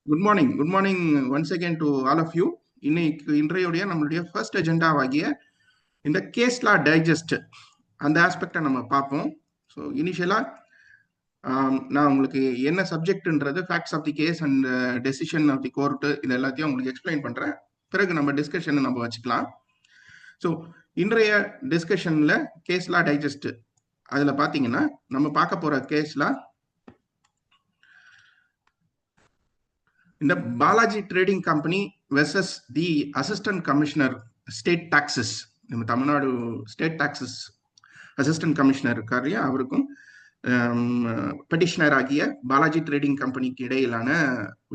Good morning once again to all of you. இன்றையுடைய நம்மளுடைய first அஜெண்டாவாகிய இந்த கேஸ் லா digest அந்த ஆஸ்பெக்டை நம்ம பார்ப்போம். ஸோ இனிஷியலாக நான் உங்களுக்கு என்ன சப்ஜெக்ட்ன்றது facts of the case and decision of the court இது எல்லாத்தையும் உங்களுக்கு எக்ஸ்பிளைன் பண்ணுறேன். பிறகு நம்ம டிஸ்கஷனை நம்ம வச்சுக்கலாம். ஸோ இன்றைய டிஸ்கஷனில் கேஸ் லா டைஜஸ்ட் அதில் பார்த்தீங்கன்னா நம்ம பார்க்க போகிற கேஸ்லாம் இந்த Balaji trading company versus the assistant commissioner state taxes. நம்ம Tamil Nadu state taxes assistant commissioner இருக்கார் இல்லையா, அவருக்கும் பெட்டிஷனர் ஆகிய பாலாஜி ட்ரேடிங் கம்பெனிக்கு இடையிலான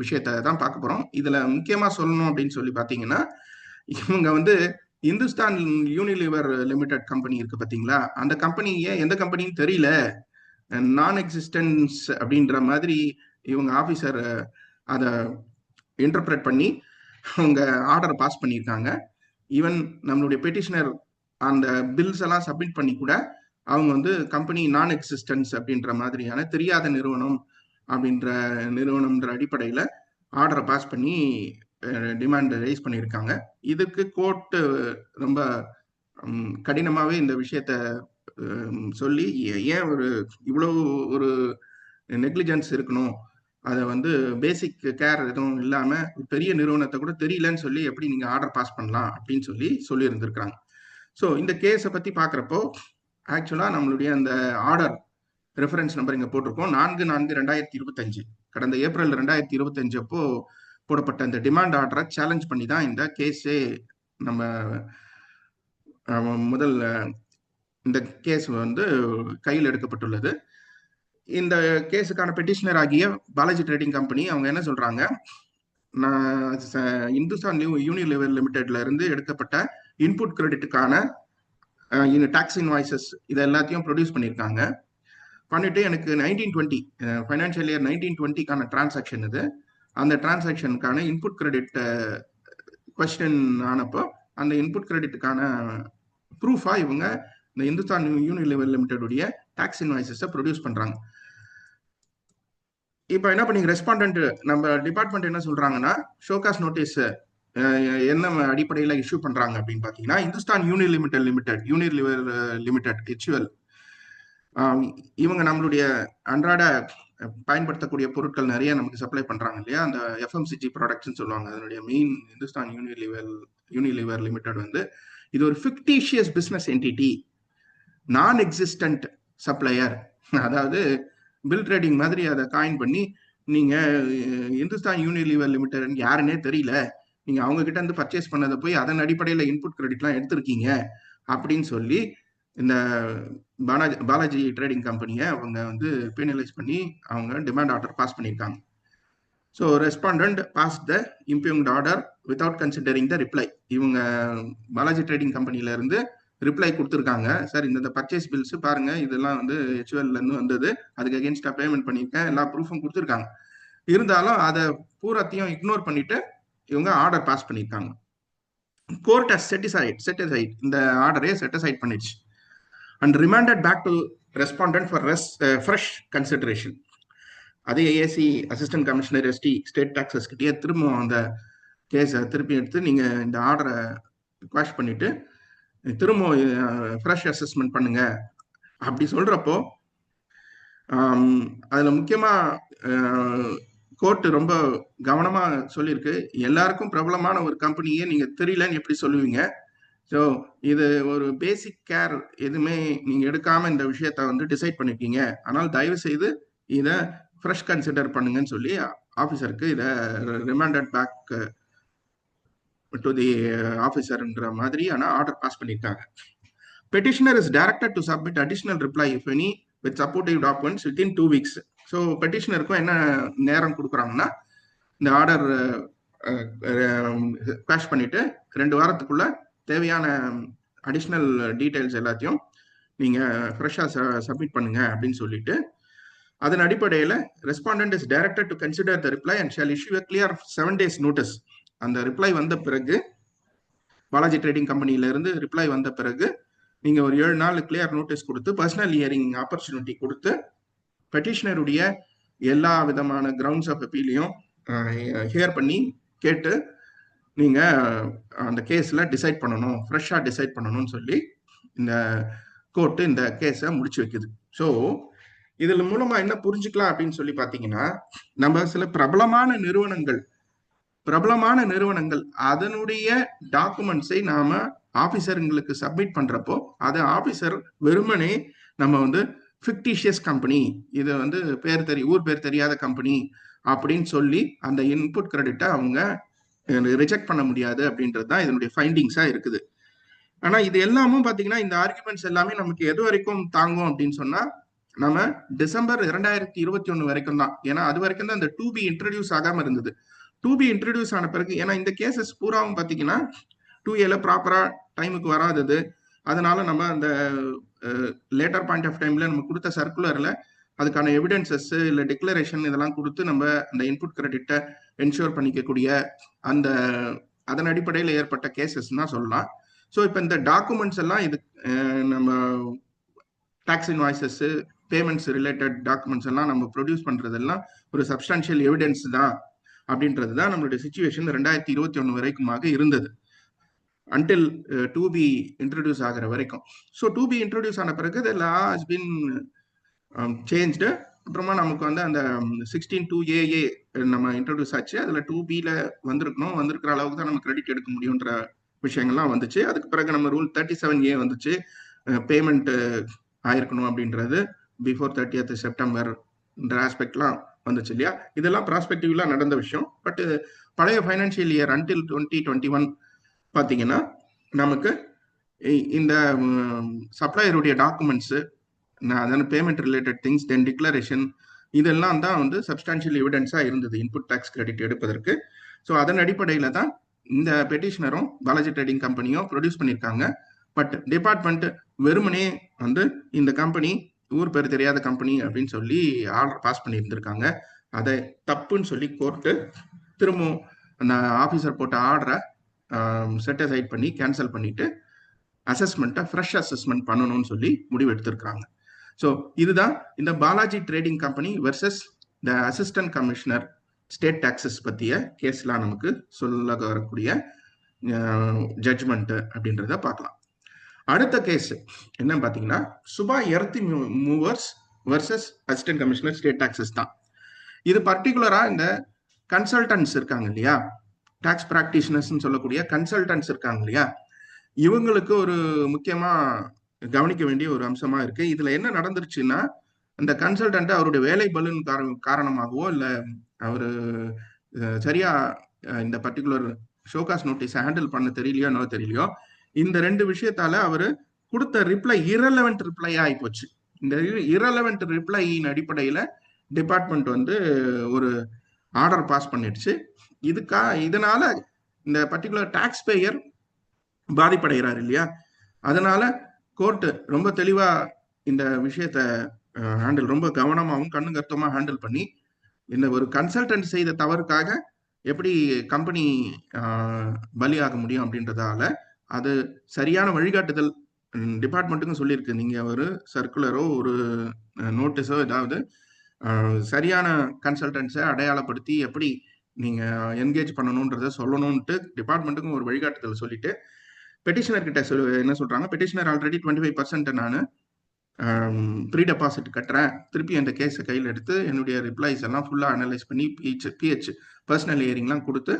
விஷயத்தை தான் பார்க்க போகிறோம். இதில் முக்கியமாக சொல்லணும் அப்படின்னு சொல்லி பார்த்தீங்கன்னா, இவங்க வந்து இந்துஸ்தான் யூனிலிவர் லிமிடெட் கம்பெனி இருக்கு பார்த்தீங்களா, அந்த கம்பெனியே எந்த கம்பெனின்னு தெரியல, நான் எக்ஸிஸ்டன்ஸ் அப்படின்ற மாதிரி இவங்க ஆஃபீஸர் அதை இன்டர்பிரேட் பண்ணி அவங்க ஆர்டரை பாஸ் பண்ணியிருக்காங்க. ஈவன் நம்மளுடைய பெட்டிஷனர் அந்த பில்ஸ் எல்லாம் சப்மிட் பண்ணி கூட அவங்க வந்து கம்பெனி நான் எக்ஸிஸ்டன்ஸ் அப்படின்ற மாதிரியான தெரியாத நிறுவனம் அப்படின்ற நிறுவனம்ன்ற அடிப்படையில் ஆர்டரை பாஸ் பண்ணி டிமாண்ட் ரைஸ் பண்ணியிருக்காங்க. இதுக்கு கோர்ட்டு ரொம்ப கடினமாகவே இந்த விஷயத்த சொல்லி ஏன் இவ்வளவு ஒரு நெக்லிஜென்ஸ் இருக்கணும், அதை வந்து பேசிக் கேர் எதுவும் இல்லாமல் பெரிய நிறுவனத்தை கூட தெரியலன்னு சொல்லி எப்படி நீங்கள் ஆர்டர் பாஸ் பண்ணலாம் அப்படின்னு சொல்லி இருந்திருக்கிறாங்க. ஸோ இந்த கேஸை பற்றி பார்க்குறப்போ ஆக்சுவலாக நம்மளுடைய அந்த ஆர்டர் ரெஃபரன்ஸ் நம்பர் இங்கே போட்டிருக்கோம். 4/4/2025 கடந்த ஏப்ரல் 2025 அப்போ போடப்பட்ட அந்த டிமாண்ட் ஆர்டரை சேலஞ்ச் பண்ணி தான் இந்த கேஸே நம்ம முதல் இந்த கேஸ் வந்து கையில் எடுக்கப்பட்டுள்ளது. இந்த கேஸுக்கான பெட்டிஷனர் ஆகிய பாலாஜி ட்ரேடிங் கம்பெனி அவங்க என்ன சொல்றாங்க, இந்துஸ்தான் யூனிலிவர் லிமிடெட்ல இருந்து எடுக்கப்பட்ட இன்புட் கிரெடிட்டுக்கான டாக்ஸ் இன்வாய்சஸ் இது எல்லாத்தையும் ப்ரொடியூஸ் பண்ணியிருக்காங்க. பண்ணிட்டு எனக்கு 1920 ஃபைனான்சியல் இயர் 1920க்கான டிரான்சாக்ஷன் இது, அந்த டிரான்சாக்ஷனுக்கான இன்புட் கிரெடிட் கொஸ்டின் ஆனப்போ அந்த இன்புட் கிரெடிட்டுக்கான ப்ரூஃபா இவங்க இந்த இந்துஸ்தான் யூனிலிவர் லிமிடெடுடைய டாக்ஸ் இன்வாய்சஸை ப்ரொடியூஸ் பண்றாங்க. இப்போ என்ன பண்ணி ரெஸ்பாண்டன்ட் நம்ம டிபார்ட்மெண்ட் என்ன சொல்றாங்கன்னா, ஷோகாஸ் நோட்டீஸ் என்ன அடிப்படையில் இஷ்யூ பண்றாங்க அப்படின்னு பார்த்தீங்கன்னா, இந்துஸ்தான் யூனிலிவர் லிமிடெட் ஹெச்யூஎல் இவங்க நம்மளுடைய அன்றாட பயன்படுத்தக்கூடிய பொருட்கள் நிறைய நமக்கு சப்ளை பண்றாங்க இல்லையா, அந்த எஃப்எம்சிஜி ப்ராடக்ட்ஸ்ன்னு சொல்லுவாங்க. அதனுடைய மெயின் இந்துஸ்தான் யூனிலிவர் லிமிடெட் வந்து இது ஒரு ஃபிக்டிஷியஸ் பிஸ்னஸ் என்டிட்டி, நான் எக்ஸிஸ்டன்ட் சப்ளையர். அதாவது பில் ட்ரேடிங் மாதிரி அதை காயின் பண்ணி நீங்க இந்துஸ்தான் யூனிலிவர் லிமிடெட் யாருன்னே தெரியல, நீங்க அவங்க கிட்ட இருந்து பர்ச்சேஸ் பண்ணதை போய் அதன் அடிப்படையில் இன்புட் கிரெடிட்லாம் எடுத்திருக்கீங்க அப்படின்னு சொல்லி இந்த பாலாஜி ட்ரேடிங் கம்பெனியை அவங்க வந்து பீனலைஸ் பண்ணி அவங்க டிமாண்ட் ஆர்டர் பாஸ் பண்ணியிருக்காங்க. So respondent pass the impugned order without considering the reply. இவங்க பாலாஜி ட்ரேடிங் கம்பெனில இருந்து ரிப்ளை கொடுத்துருக்காங்க, சார் இந்த பர்ச்சேஸ் பில்ஸ் பாருங்க, இதெல்லாம் வந்து ஹெச்யூஎல்ல இருந்து வந்தது, அதுக்கு அகேன்ஸ்டா பேமெண்ட் பண்ணியிருக்கேன், எல்லா ப்ரூஃபும் கொடுத்துருக்காங்க. இருந்தாலும் அதை பூராத்தையும் இக்னோர் பண்ணிட்டு இவங்க ஆர்டர் பாஸ் பண்ணியிருக்காங்க. கோர்ட் ஹஸ் செட் அசைட் இந்த ஆர்டரே செட் அசைட் பண்ணிடுச்சு and remanded back to respondent for fresh consideration. அதே AC assistant commissioner ST state taxes கிட்டே திரும்ப அந்த கேஸை திருப்பி எடுத்து நீங்கள் இந்த ஆர்டரை ரிக்வெஸ்ட் பண்ணிட்டு திரும்ப ஃப்ரெஷ் அசஸ்மெண்ட் பண்ணுங்க அப்படி சொல்றப்போ அதில் முக்கியமாக கோர்ட்டு ரொம்ப கவனமாக சொல்லியிருக்கு, எல்லாருக்கும் பிரபலமான ஒரு கம்பெனியே நீங்கள் தெரியலன்னு எப்படி சொல்லுவீங்க? ஸோ இது ஒரு பேசிக் கேர் எதுவுமே நீங்கள் எடுக்காமல் இந்த விஷயத்த வந்து டிசைட் பண்ணிருக்கீங்க, ஆனால் தயவு செய்து இதை ஃப்ரெஷ் கன்சிடர் பண்ணுங்கன்னு சொல்லி ஆஃபீஸருக்கு இதை ரிமாண்டட் பேக் டு தி ஆஃபீஸர்ன்ற மாதிரியான ஆர்டர் பாஸ் பண்ணியிருக்காங்க. Petitioner is directed to submit additional reply if any with supportive documents within 2 weeks. So பெட்டிஷனருக்கும் என்ன நேரம் கொடுக்குறாங்கன்னா, இந்த ஆர்டர் கேஷ் பண்ணிட்டு 2 வாரத்துக்குள்ள தேவையான அடிஷ்னல் டீட்டெயில்ஸ் எல்லாத்தையும் நீங்கள் ஃப்ரெஷ்ஷாக சப்மிட் பண்ணுங்க அப்படின்னு சொல்லிட்டு, அதன் அடிப்படையில் respondent is directed to consider the reply and shall issue a clear 7 days notice. அந்த ரிப்ளை வந்த பிறகு பாலாஜி ட்ரேடிங் கம்பெனில இருந்து ரிப்ளை வந்த பிறகு நீங்க ஒரு 7 நாள் கிளியர் நோட்டீஸ் கொடுத்து பர்சனல் ஹியரிங் ஆப்பர்ச்சுனிட்டி கொடுத்து பெட்டிஷனருடைய எல்லா விதமான கிரவுண்ட்ஸ் ஆஃப் அப்பீலையும் ஹியர் பண்ணி கேட்டு நீங்க அந்த கேஸ்ல டிசைட் பண்ணணும், ஃப்ரெஷ்ஷா டிசைட் பண்ணணும்னு சொல்லி இந்த கோர்ட்டு இந்த கேஸை முடிச்சு வைக்குது. ஸோ இதுல மூலமா என்ன புரிஞ்சுக்கலாம் அப்படின்னு சொல்லி பாத்தீங்கன்னா, நம்ம சில பிரபலமான நிறுவனங்கள் அதனுடைய டாக்குமெண்ட்ஸை நாம ஆபீசருங்களுக்கு சப்மிட் பண்றப்போ அதை ஆபீசர் வெறுமனே நம்ம வந்து ஃபிக்டிஷியஸ் கம்பெனி, இது வந்து ஊர் பேர் தெரியாத கம்பெனி அப்படின்னு சொல்லி அந்த இன்புட் கிரெடிட்டை அவங்க ரிஜெக்ட் பண்ண முடியாது அப்படின்றது தான் இதனுடைய ஃபைண்டிங்ஸா இருக்குது. ஆனா இது எல்லாமும் பாத்தீங்கன்னா இந்த ஆர்குமெண்ட்ஸ் எல்லாமே நமக்கு எது வரைக்கும் தாங்கும் அப்படின்னு சொன்னா நம்ம டிசம்பர் 2021 வரைக்கும் தான். ஏன்னா அது வரைக்கும் தான் இந்த 2B இன்ட்ரடியூஸ் ஆகாம இருந்தது. 2B இன்ட்ரடியூஸ் ஆன பிறகு, ஏன்னா இந்த கேசஸ் பூராவும் பாத்தீங்கன்னா 2Aல ப்ராப்பரா டைமுக்கு வராதது, அதனால நம்ம அந்த லேட்டர் பாயிண்ட் ஆஃப் டைம்ல நம்ம கொடுத்த சர்க்குலர்ல அதுக்கான எவிடன்சஸ் இல்ல டிக்ளரேஷன் இதெல்லாம் கொடுத்து நம்ம அந்த இன்புட் கிரெடிட்டை என்ஷூர் பண்ணிக்கக்கூடிய அந்த அதன் அடிப்படையில் ஏற்பட்ட கேசஸ் தான் சொல்லலாம். ஸோ இப்போ இந்த டாக்குமெண்ட்ஸ் எல்லாம் இது நம்ம tax invoices, payments related documents எல்லாம் நம்ம ப்ரொடியூஸ் பண்றதெல்லாம் ஒரு சப்ஸ்டான்ஷியல் எவிடன்ஸ் தான் அப்படின்றது தான் நம்மளுடைய சிச்சுவேஷன் 2021 வரைக்குமாக இருந்தது, அன்டில் 2B இன்ட்ரடியூஸ் ஆகிற வரைக்கும். ஸோ 2B இன்ட்ரடியூஸ் ஆன பிறகு த லா ஹஸ் பீன் சேஞ்ச்டு. அப்புறமா நமக்கு வந்து அந்த 16(2AA) நம்ம இன்ட்ரடியூஸ் ஆச்சு. அதுல 2Bல வந்திருக்கிற அளவுக்கு தான் நம்ம கிரெடிட் எடுக்க முடியுன்ற விஷயங்கள்லாம் வந்துச்சு. அதுக்கு பிறகு நம்ம ரூல் 37A வந்துச்சு, பேமெண்ட் ஆயிருக்கணும் அப்படின்றது பிஃபோர் 30th செப்டம்பர் ஆஸ்பெக்ட்லாம் வந்துச்சு இல்லையா. இதெல்லாம் ப்ராஸ்பெக்டிவ்ல நடந்த விஷயம். பட் பழைய ஃபைனான்சியல் இயர் அன்டில் 2021 பார்த்தீங்கன்னா நமக்கு இந்த சப்ளையருடைய டாக்குமெண்ட்ஸு, அதாவது பேமெண்ட் ரிலேட்டட் திங்ஸ், தென் டிக்ளரேஷன், இதெல்லாம் தான் வந்து சப்ஸ்டான்ஷியல் எவிடன்ஸாக இருந்தது இன்புட் டேக்ஸ் கிரெடிட் எடுப்பதற்கு. ஸோ அதன் அடிப்படையில் தான் இந்த பெட்டிஷனரும் பாலாஜி ட்ரேடிங் கம்பெனியும் ப்ரொடியூஸ் பண்ணியிருக்காங்க. பட் டிபார்ட்மெண்ட் வெறுமனே வந்து இந்த கம்பெனி ஊர் பேர் தெரியாத கம்பெனி அப்படின்னு சொல்லி ஆர்டர் பாஸ் பண்ணியிருந்திருக்காங்க. அதை தப்புன்னு சொல்லி கோர்ட்டு திரும்பவும் அந்த ஆஃபீஸர் போட்ட ஆர்டரை செட்டிசைட் பண்ணி கேன்சல் பண்ணிட்டு அசஸ்மெண்ட்டை ஃப்ரெஷ் அசஸ்மெண்ட் பண்ணணும்னு சொல்லி முடிவு எடுத்திருக்கிறாங்க. ஸோ இதுதான் இந்த Balaji trading company versus the assistant commissioner state taxes பற்றிய கேஸ்லாம் நமக்கு சொல்ல வரக்கூடிய ஜட்ஜ்மெண்ட் அப்படின்றத பார்க்கலாம். அடுத்த கேஸ் என்ன பார்த்தீங்கன்னா Subha earthy movers versus assistant commissioner state taxes தான். இது பர்டிகுலரா இந்த கன்சல்டன்ட்ஸ் இருக்காங்க இல்லையா, டாக்ஸ் பிராக்டிஷனர்ஸ் சொல்லக்கூடிய கன்சல்டன்ட்ஸ் இருக்காங்க இல்லையா, இவங்களுக்கு ஒரு முக்கியமா கவனிக்க வேண்டிய ஒரு அம்சமா இருக்கு. இதுல என்ன நடந்துருச்சுன்னா, அந்த கன்சல்டன்ட் அவருடைய வேலை பலன் காரணமாகவோ இல்ல அவரு சரியா இந்த பர்டிகுலர் ஷோகாஸ் நோட்டீஸ் ஹேண்டில் பண்ண தெரியலையோ இந்த ரெண்டு விஷயத்தால அவரு கொடுத்த ரிப்ளை இரலவெண்ட் ரிப்ளை ஆகி போச்சு. இந்த இரலவெண்ட் ரிப்ளையின் அடிப்படையில டிபார்ட்மெண்ட் வந்து ஒரு ஆர்டர் பாஸ் பண்ணிடுச்சு. இதனால இந்த பர்டிகுலர் டாக்ஸ் பேயர் பாதிப்படைகிறார் இல்லையா. அதனால கோர்ட்டு ரொம்ப தெளிவா இந்த விஷயத்த ரொம்ப கவனமாகவும் கண்ணு கருத்தமா ஹேண்டில் பண்ணி இந்த ஒரு கன்சல்டன்ட் செய்த தவறுக்காக எப்படி கம்பெனி பலியாக முடியும் அப்படின்றதால அது சரியான வழிகாட்டுதல் டிபார்ட்மெண்ட்டுக்கும் சொல்லியிருக்கு. நீங்க ஒரு சர்க்குலரோ ஒரு நோட்டீஸோ ஏதாவது சரியான கன்சல்டன்ஸை அடையாளப்படுத்தி எப்படி நீங்க என்கேஜ் பண்ணணும்ன்றத சொல்லணும்ட்டு டிபார்ட்மெண்ட்டுக்கும் ஒரு வழிகாட்டுதல் சொல்லிட்டு பெட்டிஷனர் கிட்ட என்ன சொல்றாங்க, பெட்டிஷனர் ஆல்ரெடி 25% நான் ப்ரீ டெபாசிட் கட்டுறேன், திருப்பி அந்த கேஸை கையில் எடுத்து என்னுடைய ரிப்ளைஸ் எல்லாம் ஃபுல்லாக அனலைஸ் பண்ணி பிஹெச் பர்சனல் ஹியரிங்லாம் கொடுத்து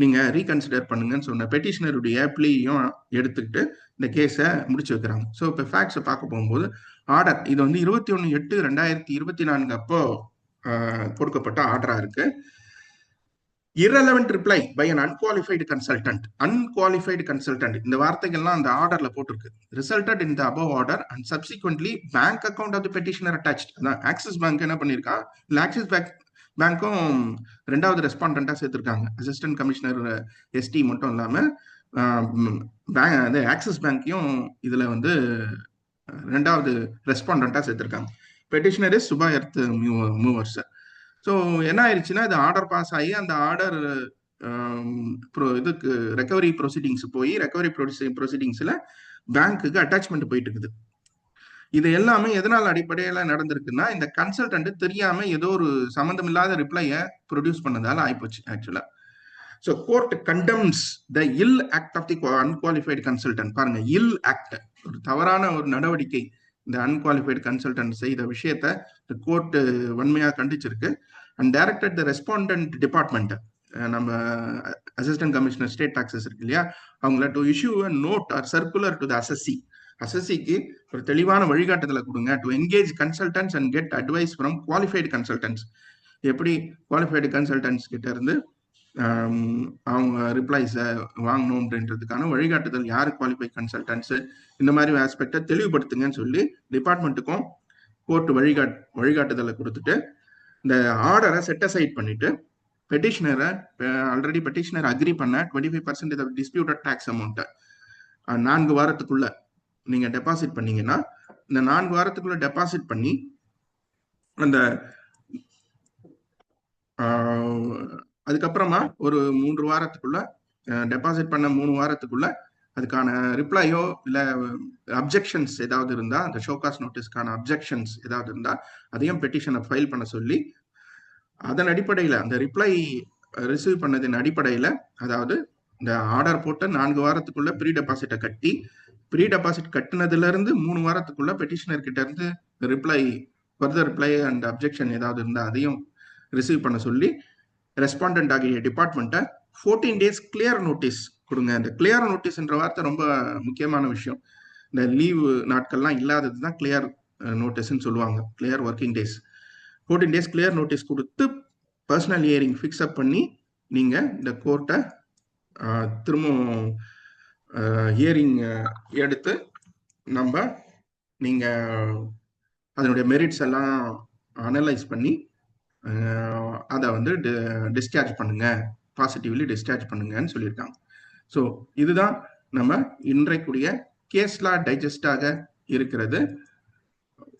நீங்கள் ரீகன்சிடர் பண்ணுங்கன்னு சொன்ன பெட்டிஷனருடைய ப்ளீயும் எடுத்துக்கிட்டு இந்த கேஸை முடிச்சு வைக்கிறாங்க. ஸோ இப்போ ஃபேக்ட்ஸை பார்க்க போகும்போது ஆர்டர் இது வந்து 21/8/2024 அப்போ கொடுக்கப்பட்ட ஆர்டராக இருக்கு. irrelevant reply by an unqualified consultant இந்த வார்த்தைகள்லாம் அந்த ஆர்டர்ல போட்டிருக்கு. resulted in the above order and subsequently bank account of the petitioner attached. அதான் ஆக்சிஸ் பேங்க் என்ன பண்ணிருக்கான், இல்ல ஆக்சிஸ் பேங்க்கும் ரெண்டாவது ரெஸ்பாண்டண்டா சேர்த்திருக்காங்க. அசிஸ்டன்ட் கமிஷனர் எஸ்டி மட்டும் இல்லாம ஆக்சிஸ் பேங்கையும் இதுல வந்து ரெண்டாவது ரெஸ்பாண்டண்டா சேர்த்திருக்காங்க. Petitioner is Subha earth movers. So என்ன ஆயிடுச்சுன்னா இது ஆர்டர் பாஸ் ஆகி அந்த ஆர்டர் இதுக்கு ரெக்கவரி ப்ரொசீடிங்ஸ் போய் ரெக்கவரி ப்ரொசீடிங்ஸில் பேங்க்குக்கு அட்டாச்மெண்ட் போயிட்டு இருக்குது. இது எல்லாமே எதனால அடிப்படையில நடந்திருக்குன்னா, இந்த கன்சல்டன்ட் தெரியாம ஏதோ ஒரு சம்பந்தமில்லாத ரிப்ளைய ப்ரொடியூஸ் பண்ணதால ஆயிப்போச்சு ஆக்சுவலா. So court condemns the ill act of the unqualified consultant. பாருங்க, இல் ஆக்ட், ஒரு தவறான ஒரு நடவடிக்கை இந்த அன்குவாலிஃபைடு கன்சல்டன்ட் செய்த விஷயத்த கோர்ட் வன்மையா கண்டிச்சிருக்கு. And directed the respondent department, நம்ம அசிஸ்டன்ட் கமிஷனர் ஸ்டேட் டாக்ஸஸ் இருக்கு இல்லையா, அவங்கள to issue a note or circular to the assessee. அசஸ்சிக்கு ஒரு தெளிவான வழிகாட்டுதலை கொடுங்க. To engage consultants and get advice from qualified consultants. எப்படி குவாலிஃபைடு கன்சல்டன்ட்ஸ் கிட்ட இருந்து அவங்க ரிப்ளைஸை வாங்கணும் அப்படின்றதுக்கான வழிகாட்டுதல், யார் குவாலிஃபை கன்சல்டன்ட்ஸ், இந்த மாதிரி ஆஸ்பெக்டை தெளிவுபடுத்துங்கன்னு சொல்லி டிபார்ட்மெண்ட்டுக்கும் கோர்ட் வழிகாட்டுதலை கொடுத்துட்டு இந்த ஆர்டரை செட்டசைட் பண்ணிட்டு பெட்டிஷனரை, ஆல்ரெடி பெட்டிஷனர் அக்ரி பண்ண 25% டிஸ்பியூட்டட் டாக்ஸ் அமௌண்ட்டை 4 வாரத்துக்குள்ள நீங்க டெபாசிட் பண்ணீங்கன்னா, இந்த 4 வாரத்துக்குள்ள டெபாசிட் பண்ணி அந்த அதுக்கப்புறமா ஒரு 3 வாரத்துக்குள்ள டெபாசிட் பண்ண 3 வாரத்துக்குள்ள அதுக்கான ரிப்ளையோ இல்ல அப்ஜெக்ஷன்ஸ் ஏதாவது இருந்தா, அந்த ஷோகாஸ் நோட்டீஸ்க்கான அப்ஜெக்ஷன்ஸ் ஏதாவது இருந்தா அதையும் பெட்டிஷனை ஃபைல் பண்ண சொல்லி, அதன் அடிப்படையில அந்த ரிப்ளை ரிசீவ் பண்ணதின் அடிப்படையில, அதாவது இந்த ஆர்டர் போட்டு 4 வாரத்துக்குள்ள ப்ரீ டெபாசிட்டை கட்டி, ப்ரீ டெபாசிட் கட்டினதுல இருந்து 3 வாரத்துக்குள்ள பெட்டிஷனர் கிட்ட இருந்து reply, further reply and objection ஏதாவது இருந்தா அதையும் ரிசீவ் பண்ண சொல்லி ரெஸ்பாண்டன்ட் ஆகிய டிபார்ட்மெண்ட்டை 14 days கிளியர் நோட்டீஸ் கொடுங்க. இந்த கிளியர் நோட்டீஸ்ன்ற வார்த்தை ரொம்ப முக்கியமான விஷயம். இந்த லீவு நாட்கள்லாம் இல்லாதது தான் கிளியர் நோட்டீஸ்ன்னு சொல்லுவாங்க, clear working days. 14 days clear notice கொடுத்து பர்சனல் ஹியரிங் ஃபிக்ஸ் அப் பண்ணி நீங்க இந்த கோர்ட்டை திரும்பவும் ஹியரிங் எடுத்து நீங்க அதனுடைய மெரிட்ஸ் எல்லாம் அனலைஸ் பண்ணி அதை வந்து டிஸ்சார்ஜ் பண்ணுங்க, பாசிட்டிவ்லி டிஸ்சார்ஜ் பண்ணுங்கன்னு சொல்லியிருக்காங்க. ஸோ இதுதான் நம்ம இன்றைக்குரிய கேஸ் லா டைஜஸ்டாக இருக்கிறது.